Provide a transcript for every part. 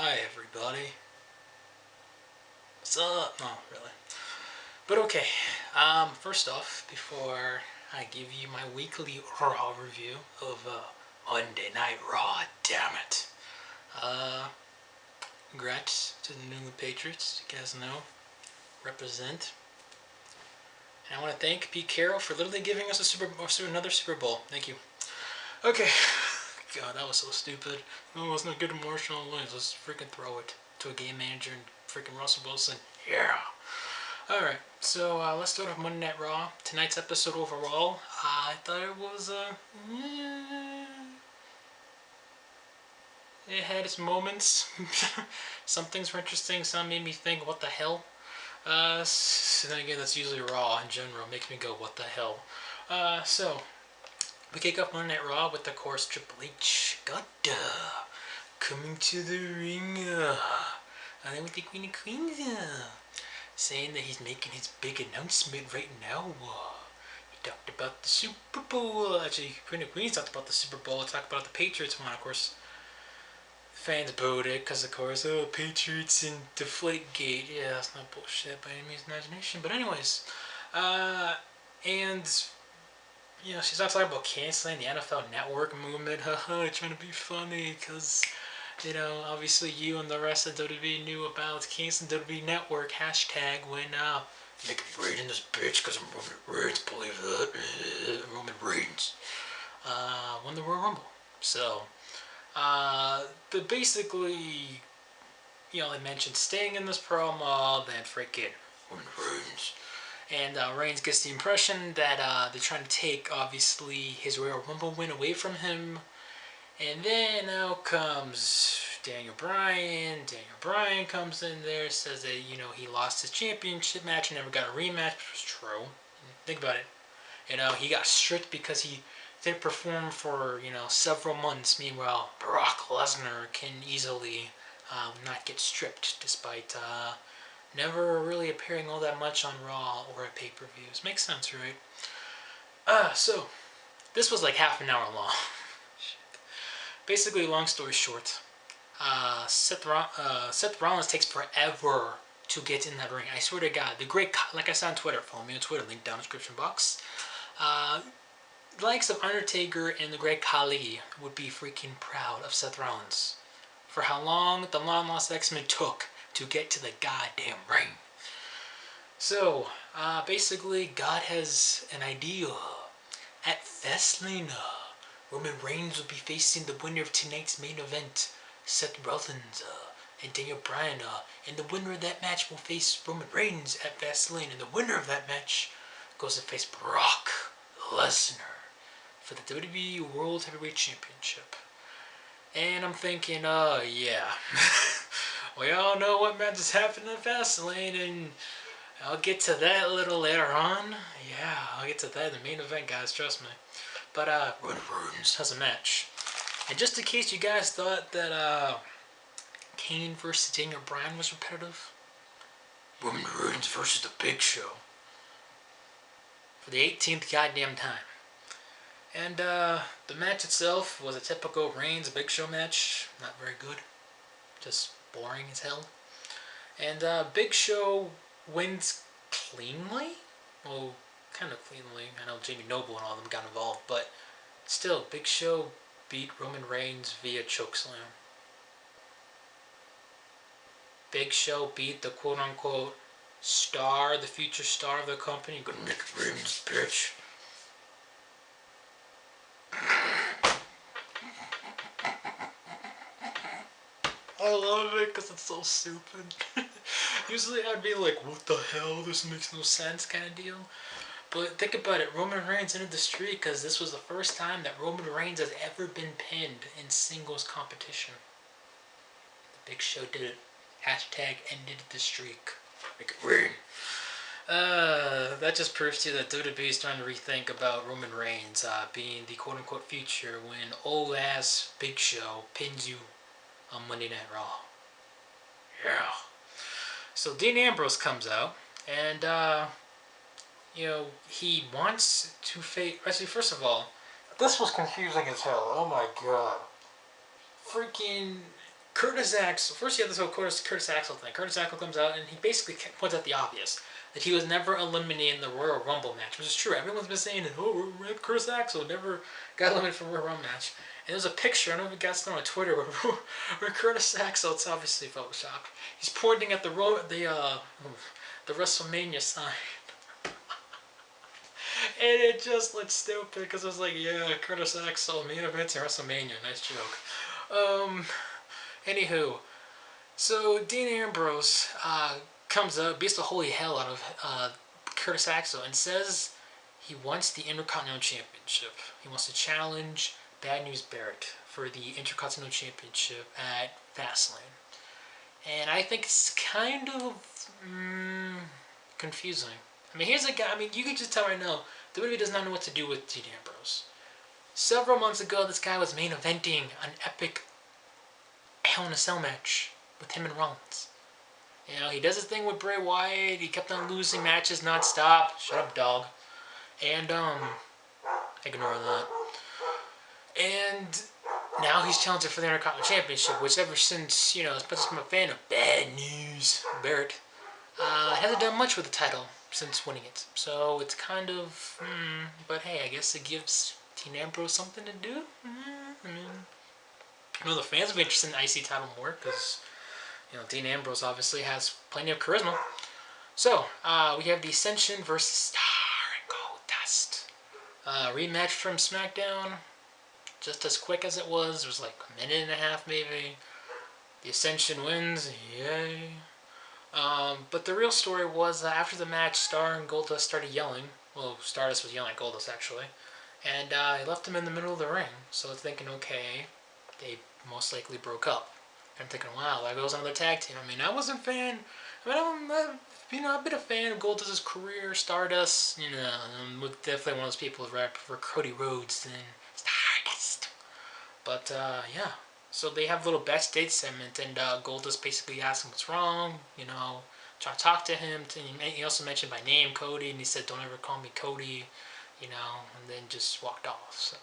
Hi everybody. What's up? No, really. But okay. First off, before I give you my weekly Raw review of Monday Night Raw, damn it. Uh, Congrats to the New England Patriots. You guys know, represent. And I want to thank Pete Carroll for literally giving us another Super Bowl. Thank you. Okay. God, that was so stupid. Oh, let's not get emotional. Let's freaking throw it to a game manager and freaking Russell Wilson. Yeah. Alright, so let's start off Monday Night Raw. Tonight's episode overall, I thought it was, it had its moments. Some things were interesting, some made me think, what the hell? So then again, that's usually Raw in general. It makes me go, what the hell? So, we kick off Monday Night Raw with, of course, Triple H. Coming to the ring. And then with the Queen of Queens. Saying that he's making his big announcement right now. He talked about the Super Bowl. Actually, Queen of Queens talked about the Super Bowl. Talked about the Patriots one. Of course, fans booed it because, of course, Patriots and Deflategate. Yeah, that's not bullshit by any means imagination. But anyways, and she's also talking about canceling the NFL Network movement. Haha, trying to be funny because, obviously you and the rest of WWE knew about canceling WWE Network hashtag when, make it rain in this bitch because I'm Roman Reigns, believe that. Roman Reigns. Won the Royal Rumble. So, but basically, they mentioned staying in this promo, then freaking Roman Reigns. And Reigns gets the impression that they're trying to take, obviously, his Royal Rumble win away from him. And then out comes Daniel Bryan. Daniel Bryan comes in there, says that, he lost his championship match and never got a rematch, which was true. Think about it. He got stripped because he didn't perform for, several months. Meanwhile, Brock Lesnar can easily not get stripped despite never really appearing all that much on Raw or at pay-per-views. Makes sense, right? So, this was like half an hour long. Basically, long story short, Seth Rollins takes forever to get in that ring. I swear to God, like I said on Twitter, follow me on Twitter, link down in the description box. The likes of Undertaker and the Great Khali would be freaking proud of Seth Rollins for how long the Long Lost X-Men took to get to the goddamn ring. So, basically, God has an idea. At Fastlane, Roman Reigns will be facing the winner of tonight's main event, Seth Rollins, and Daniel Bryan. And the winner of that match will face Roman Reigns at Fastlane. And the winner of that match goes to face Brock Lesnar for the WWE World Heavyweight Championship. And I'm thinking, yeah. We all know what matches happen in Fastlane, and I'll get to that a little later on. Yeah, I'll get to that in the main event, guys, trust me. But, Roman Reigns has a match. And just in case you guys thought that, Kane versus Daniel Bryan was repetitive, Roman Reigns versus The Big Show. For the 18th goddamn time. And, the match itself was a typical Reigns Big Show match. Not very good. Just boring as hell. And Big Show wins cleanly? Well, kind of cleanly. I know Jamie Noble and all of them got involved, but still, Big Show beat Roman Reigns via chokeslam. Big Show beat the quote-unquote star, the future star of the company. Gonna make it rain, bitch. I love it because it's so stupid. Usually I'd be like, what the hell, this makes no sense kind of deal. But think about it, Roman Reigns ended the streak because this was the first time that Roman Reigns has ever been pinned in singles competition. The Big Show did it. Hashtag ended the streak. Make it rain. That just proves to you that WWE is trying to rethink about Roman Reigns being the quote-unquote future when old-ass Big Show pins you on Monday Night Raw. Yeah. So Dean Ambrose comes out, and, he wants to face... Actually, first of all, this was confusing as hell. Oh my god. Freaking... Curtis Axel. First, you have this whole Curtis Axel thing. Curtis Axel comes out and he basically points out the obvious that he was never eliminated in the Royal Rumble match, which is true. Everyone's been saying that. Oh, Curtis Axel never got eliminated from a Royal Rumble match. And there's a picture. I don't know if you guys know on Twitter where Curtis Axel. It's obviously photoshopped. He's pointing at the WrestleMania sign. And it just looked stupid because I was like, yeah, Curtis Axel, main event in WrestleMania. Nice joke. Anywho, so Dean Ambrose comes up, beats the holy hell out of Curtis Axel, and says he wants the Intercontinental Championship. He wants to challenge Bad News Barrett for the Intercontinental Championship at Fastlane. And I think it's kind of confusing. I mean, here's a guy. I mean, you can just tell right now, WWE does not know what to do with Dean Ambrose. Several months ago, this guy was main eventing an epic Hell in a Cell match with him and Rollins. You know, he does his thing with Bray Wyatt. He kept on losing matches non-stop. Shut up, dog. And ignore that. And now he's challenging for the Intercontinental Championship, which ever since, you know, especially from a fan of Bad News Barrett, hasn't done much with the title since winning it. So it's kind of, but hey, I guess it gives Dean Ambrose something to do. I mean, I know the fans will be interested in the IC title more because, you know, Dean Ambrose obviously has plenty of charisma. So we have the Ascension versus Star and Goldust. Rematch from SmackDown. Just as quick as it was. It was like a minute and a half maybe. The Ascension wins. Yay. But the real story was after the match, Star and Goldust started yelling. Well, Stardust was yelling at Goldust actually. And he left him in the middle of the ring. So it's thinking, okay, they most likely broke up. And I'm thinking, wow, there goes another tag team. I mean, I wasn't a fan. I've been a fan of Goldust's career, Stardust. You know, I'm definitely one of those people who rather prefer Cody Rhodes than Stardust. But yeah, so they have a little backstage segment, and Goldust basically asks him what's wrong. You know, try to talk to him. He also mentioned by name Cody, and he said, "Don't ever call me Cody." You know, and then just walked off. So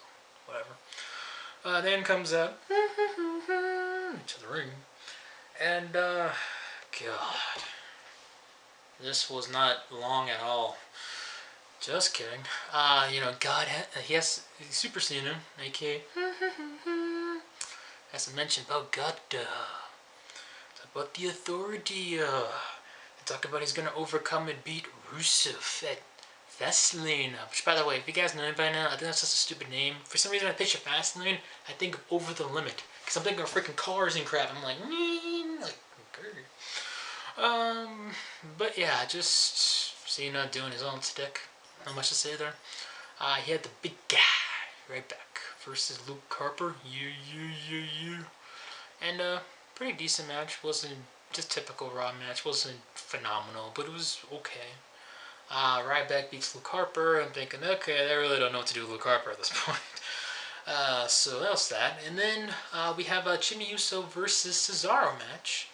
whatever. Then comes up to the ring, and God, this was not long at all. Just kidding. You know, God, he has Super Saiyan him, aka has to mention about God, about the Authority. Talk about he's gonna overcome and beat Rusev at Fastlane. Which, by the way, if you guys know him by now, I think that's just a stupid name. For some reason, I picture Fastlane, I think of Over the Limit, because I'm thinking of freaking cars and crap. I'm like, okay. But yeah, just Cena doing his own stick. Not much to say there. He had the big guy right back versus Luke Harper. Yeah. And pretty decent match. Wasn't just typical Raw match. Wasn't phenomenal, but it was okay. Ryback beats Luke Harper. I'm thinking, okay, they really don't know what to do with Luke Harper at this point. So that was that. And then we have a Jimmy Uso versus Cesaro match.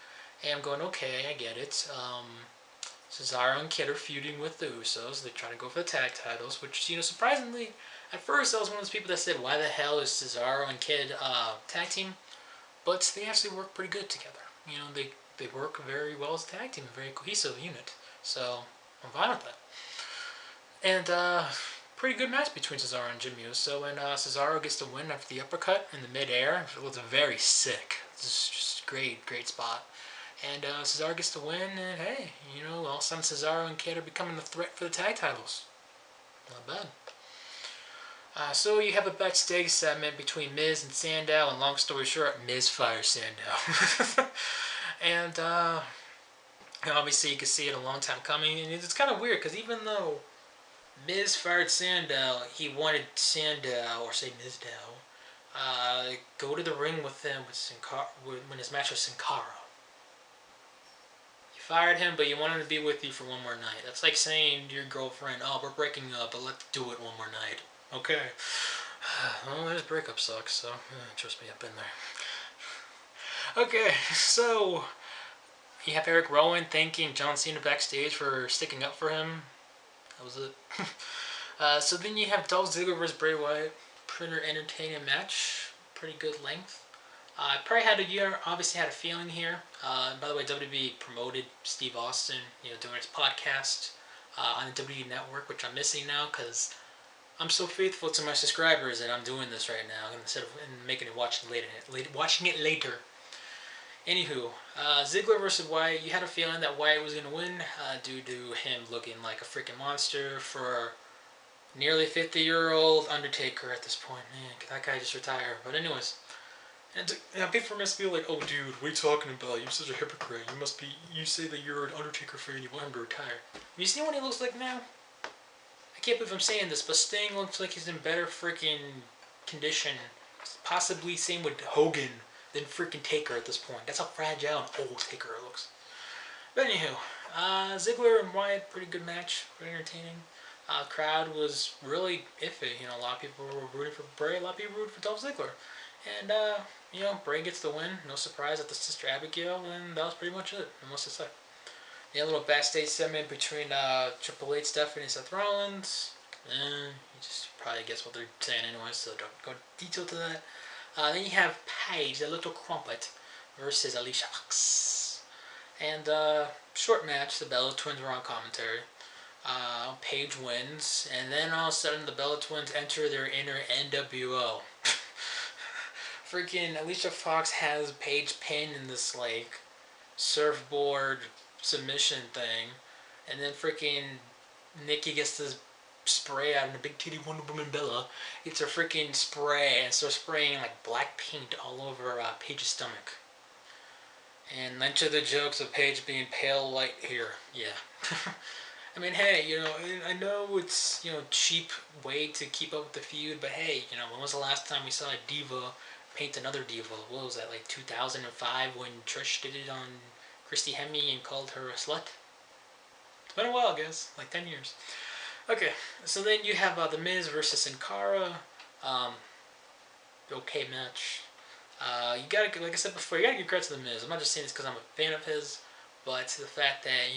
And I'm going, okay, I get it. Cesaro and Kid are feuding with the Usos. They're trying to go for the tag titles, which, you know, surprisingly, at first I was one of those people that said, why the hell is Cesaro and Kid tag team? But they actually work pretty good together. You know, they work very well as a tag team, a very cohesive unit. So I'm fine with that. And pretty good match between Cesaro and Jimmy Uso. And Cesaro gets the win after the uppercut in the midair. It was very sick. It's just a great spot. And Cesaro gets the win, and hey, you know, all of a sudden Cesaro and Kid are becoming a threat for the tag titles. Not bad. So you have a backstage segment between Miz and Sandow, and long story short, Miz fires Sandow. And obviously you can see it a long time coming, and it's kind of weird, because even though Miz fired Sandow, he wanted Sandow, or say Mizdow, go to the ring with him when his match was Sin Cara. Fired him, but you want him to be with you for one more night. That's like saying to your girlfriend, oh, we're breaking up, but let's do it one more night. Okay. Well, this breakup sucks, so trust me, I've been there. Okay, so you have Eric Rowan thanking John Cena backstage for sticking up for him. That was it. So then you have Dolph Ziggler vs. Bray Wyatt. Pretty entertaining match. Pretty good length. I probably had a year, obviously had a feeling here. By the way, WWE promoted Steve Austin, doing his podcast on the WWE Network, which I'm missing now because I'm so faithful to my subscribers that I'm doing this right now instead of making it watching it later. Anywho, Ziggler versus Wyatt. You had a feeling that Wyatt was gonna win due to him looking like a freaking monster for nearly 50-year-old Undertaker at this point. Man, that guy just retired. But anyways, and people must be like, "Oh, dude, what are you talking about? You're such a hypocrite. You say that you're an Undertaker fan. You want him to retire. Have you seen what he looks like now? I can't believe I'm saying this, but Sting looks like he's in better freaking condition. Possibly same with Hogan than freaking Taker at this point. That's how fragile and old Taker looks. But anywho, Ziggler and Wyatt, pretty good match, pretty entertaining. Crowd was really iffy. A lot of people were rooting for Bray, a lot of people rooted for Dolph Ziggler. And, Bray gets the win. No surprise at the Sister Abigail, and that was pretty much it. No more to say. A little backstage segment between Triple H, Stephanie, and Seth Rollins. You just probably guess what they're saying anyway, so don't go into detail to that. Then you have Paige, the little crumpet, versus Alicia Fox. And short match, the Bella Twins were on commentary. Paige wins, and then all of a sudden the Bella Twins enter their inner NWO. Freaking Alicia Fox has Paige pinned in this surfboard submission thing, and then freaking Nikki gets this spray out, and the big titty Wonder Woman Bella gets her freaking spray and starts spraying black paint all over Paige's stomach. And enter the jokes of Paige being pale light here. Yeah. I mean, hey, I know it's, cheap way to keep up with the feud, but hey, when was the last time we saw a diva paint another diva? What was that, 2005 when Trish did it on Christy Hemme and called her a slut? It's been a while, guys, 10 years. Okay, so then you have The Miz versus Sin Cara. Okay match. You gotta, like I said before, you gotta give credit to The Miz. I'm not just saying this because I'm a fan of his, but the fact that,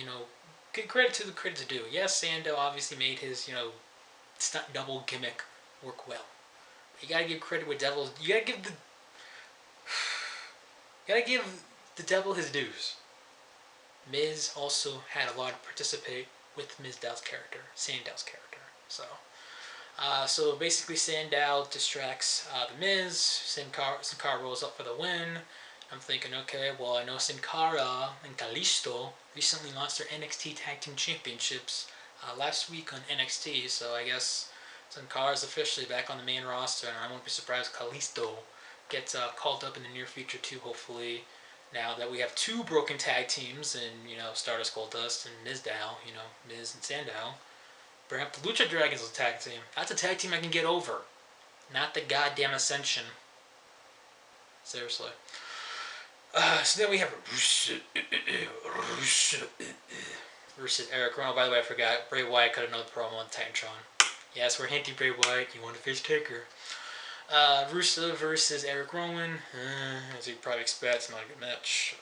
give credit to the credit's due. Yes, Sandow obviously made his, stunt double gimmick work well. But you gotta give credit with Devil. You gotta give the devil his dues. Miz also had a lot to participate with Sandow's character. So basically Sandow distracts The Miz. Sin Cara rolls up for the win. I'm thinking, okay, well, I know Sin Cara and Kalisto recently lost their NXT Tag Team Championships last week on NXT, so I guess Sin Cara's officially back on the main roster, and I won't be surprised if Kalisto gets called up in the near future too, hopefully, now that we have two broken tag teams in, Stardust Goldust and Mizdow, Miz and Sandow. Perhaps the Lucha Dragons is a tag team. That's a tag team I can get over. Not the goddamn Ascension. Seriously. So then we have versus Eric Rowan. By the way, I forgot. Bray Wyatt cut another promo on Titantron. Yes, we're hinting Bray Wyatt. You want to face Taker. Rusev versus Eric Rowan. As you probably expect, it's not a good match.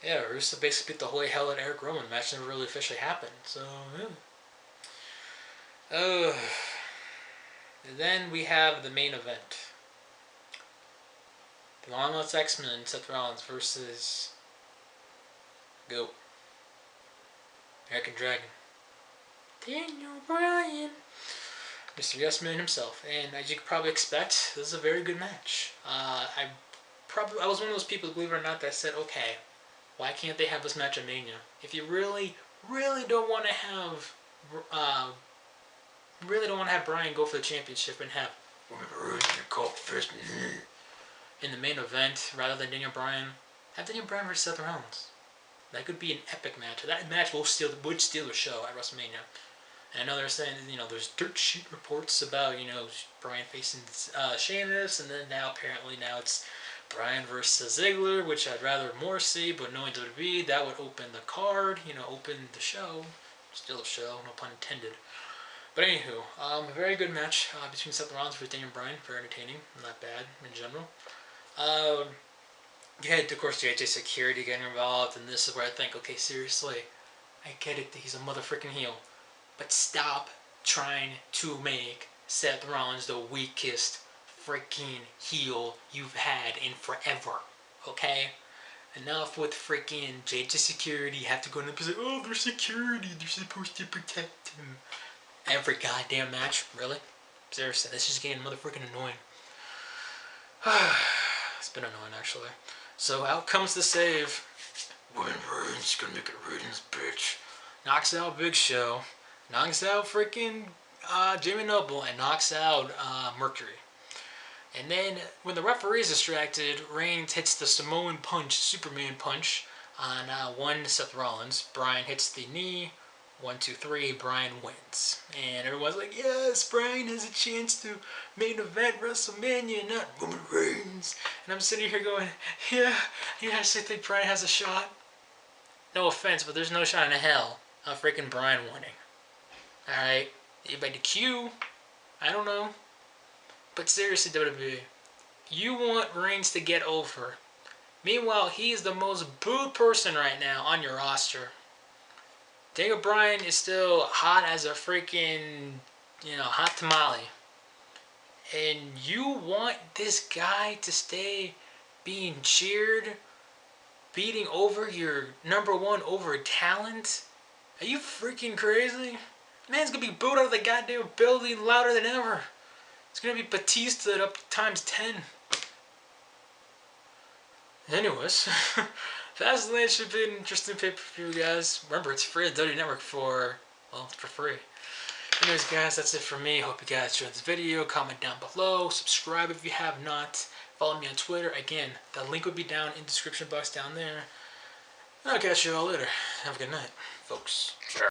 Rusev basically beat the holy hell at Eric Rowan. The match never really officially happened. So, yeah. Then we have the main event. The Long Lost X-Men, Seth Rollins versus American Dragon, Daniel Bryan, Mr. Yes Man himself. And as you could probably expect, this is a very good match. I was one of those people, believe it or not, that said, okay, why can't they have this match at Mania? If you really, really don't want to have, Bryan go for the championship and have in the main event rather than Daniel Bryan, have Daniel Bryan versus Seth Rollins. That could be an epic match. That match would steal the show at WrestleMania. And I know they're saying, there's dirt sheet reports about, Bryan facing Sheamus, and then apparently it's Bryan versus Ziggler, which I'd rather more see, but knowing WWE, that would open the card, open the show. Still a show, no pun intended. But anywho, a very good match between Seth Rollins versus Daniel Bryan. Very entertaining, not bad in general. You had, of course, JJ Security getting involved, and this is where I think, okay, seriously, I get it that he's a motherfucking heel, but stop trying to make Seth Rollins the weakest freaking heel you've had in forever. Okay? Enough with freaking JJ security. You have to go in and be like, oh, they're security. They're supposed to protect him. Every goddamn match. Really? Seriously, this is getting motherfucking annoying. It's been annoying, actually. So out comes the save. Roman Reigns gonna make it Reigns, bitch. Knocks out Big Show. Knocks out freaking Jimmy Noble. And knocks out Mercury. And then when the referee is distracted, Reigns hits the Samoan punch, Superman punch, on one Seth Rollins. Bryan hits the knee. 1, 2, 3. Bryan wins. And everyone's like, yes, Bryan has a chance to main event WrestleMania, not Roman Reigns. And I'm sitting here going, yeah, you actually think Bryan has a shot? No offense, but there's no shot in hell of freaking Bryan winning. Alright? By the Q? I don't know. But seriously, WWE, you want Reigns to get over. Meanwhile, he is the most booed person right now on your roster. Daniel Bryan is still hot as a freaking, hot tamale. And you want this guy to stay being cheered, beating over your number one over talent? Are you freaking crazy? Man's gonna be booed out of the goddamn building louder than ever. It's gonna be Batista up times 10. Anyways, Fastlane should be an interesting pay-per-view, guys. Remember, it's free at WWE Network for free. Anyways, guys, that's it for me. Hope you guys enjoyed this video. Comment down below. Subscribe if you have not. Follow me on Twitter. Again, the link will be down in the description box down there. I'll catch you all later. Have a good night, folks.